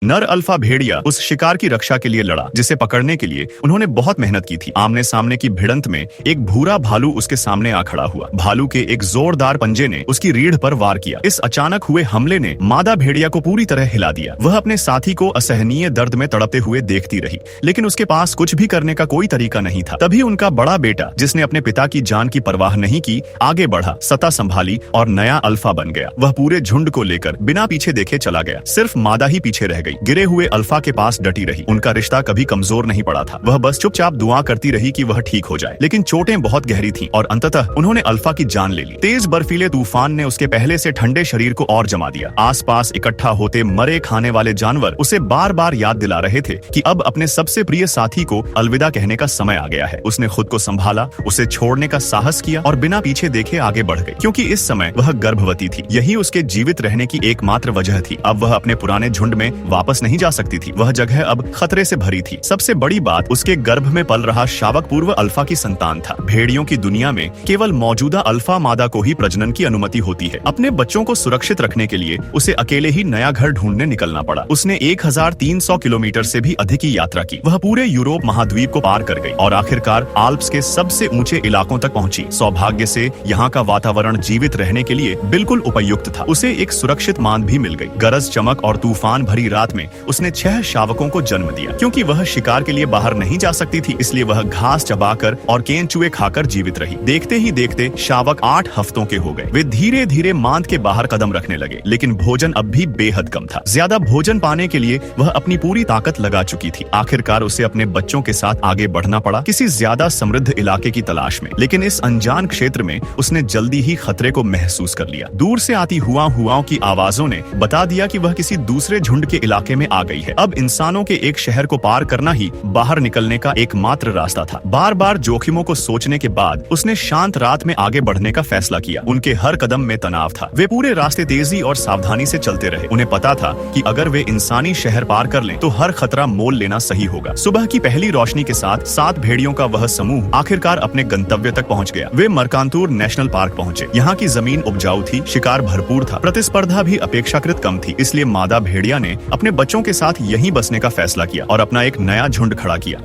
नर अल्फा भेड़िया उस शिकार की रक्षा के लिए लड़ा जिसे पकड़ने के लिए उन्होंने बहुत मेहनत की थी। आमने सामने की भिड़ंत में एक भूरा भालू उसके सामने आ खड़ा हुआ। भालू के एक जोरदार पंजे ने उसकी रीढ़ पर वार किया। इस अचानक हुए हमले ने मादा भेड़िया को पूरी तरह हिला दिया। वह अपने साथी को असहनीय दर्द में तड़पते हुए देखती रही, लेकिन उसके पास कुछ भी करने का कोई तरीका नहीं था। तभी उनका बड़ा बेटा, जिसने अपने पिता की जान की परवाह नहीं की, आगे बढ़ा, सत्ता संभाली और नया अल्फा बन गया। वह पूरे झुंड को लेकर बिना पीछे देखे चला गया। सिर्फ मादा ही पीछे रह गई। गिरे हुए अल्फा के पास डटी रही। उनका रिश्ता कभी कमजोर नहीं पड़ा था। वह बस चुपचाप दुआ करती रही कि वह ठीक हो जाए, लेकिन चोटें बहुत गहरी थीं और अंततः उन्होंने अल्फा की जान ले ली। तेज बर्फीले तूफान ने उसके पहले से ठंडे शरीर को और जमा दिया। आसपास इकट्ठा होते मरे खाने वाले जानवर उसे बार बार याद दिला रहे थे कि अब अपने सबसे प्रिय साथी को अलविदा कहने का समय आ गया है। उसने खुद को संभाला, उसे छोड़ने का साहस किया और बिना पीछे देखे आगे बढ़ गई, क्योंकि इस समय वह गर्भवती थी। यही उसके जीवित रहने की एकमात्र वजह थी। अब वह अपने पुराने झुंड में वापस नहीं जा सकती थी। वह जगह अब खतरे से भरी थी। सबसे बड़ी बात, उसके गर्भ में पल रहा शावक पूर्व अल्फा की संतान था। भेड़ियों की दुनिया में केवल मौजूदा अल्फा मादा को ही प्रजनन की अनुमति होती है। अपने बच्चों को सुरक्षित रखने के लिए उसे अकेले ही नया घर ढूंढने निकलना पड़ा। उसने 1300 किलोमीटर से भी अधिक की यात्रा की। वह पूरे यूरोप महाद्वीप को पार कर गई और आखिरकार आल्प्स के सबसे ऊंचे इलाकों तक पहुंची। सौभाग्य से यहाँ का वातावरण जीवित रहने के लिए बिल्कुल उपयुक्त था। उसे एक सुरक्षित मान भी मिल गई। गरज, चमक और तूफान भरी रात में उसने 6 शावकों को जन्म दिया। क्योंकि वह शिकार के लिए बाहर नहीं जा सकती थी, इसलिए वह घास चबाकर और केंचुए खाकर जीवित रही। देखते ही देखते शावक 8 हफ्तों के हो गए। वे धीरे धीरे मांद के बाहर कदम रखने लगे, लेकिन भोजन अब भी बेहद कम था। ज्यादा भोजन पाने के लिए वह अपनी पूरी ताकत लगा चुकी थी। आखिरकार उसे अपने बच्चों के साथ आगे बढ़ना पड़ा, किसी ज्यादा समृद्ध इलाके की तलाश में। लेकिन इस अनजान क्षेत्र में उसने जल्दी ही खतरे को महसूस कर लिया। दूर से आती हुआओं की आवाजों ने बता दिया कि वह किसी दूसरे झुंड के इलाके में आ गई है। अब इंसानों के एक शहर को पार करना ही बाहर निकलने का एकमात्र रास्ता था। बार बार जोखिमों को सोचने के बाद उसने शांत रात में आगे बढ़ने का फैसला किया। उनके हर कदम में तनाव था। वे पूरे रास्ते तेजी और सावधानी से चलते रहे। उन्हें पता था कि अगर वे इंसानी शहर पार कर लें तो हर खतरा मोल लेना सही होगा। सुबह की पहली रोशनी के साथ 7 भेड़ियों का वह समूह आखिरकार अपने गंतव्य तक पहुंच गया। वे मर्कांतूर नेशनल पार्क पहुंचे। यहाँ की जमीन उपजाऊ थी, शिकार भरपूर था, प्रतिस्पर्धा भी अपेक्षाकृत कम थी। इसलिए मादा भेड़िया ने अपने बच्चों के साथ यहीं बसने का फैसला किया और अपना एक नया झुंड खड़ा किया।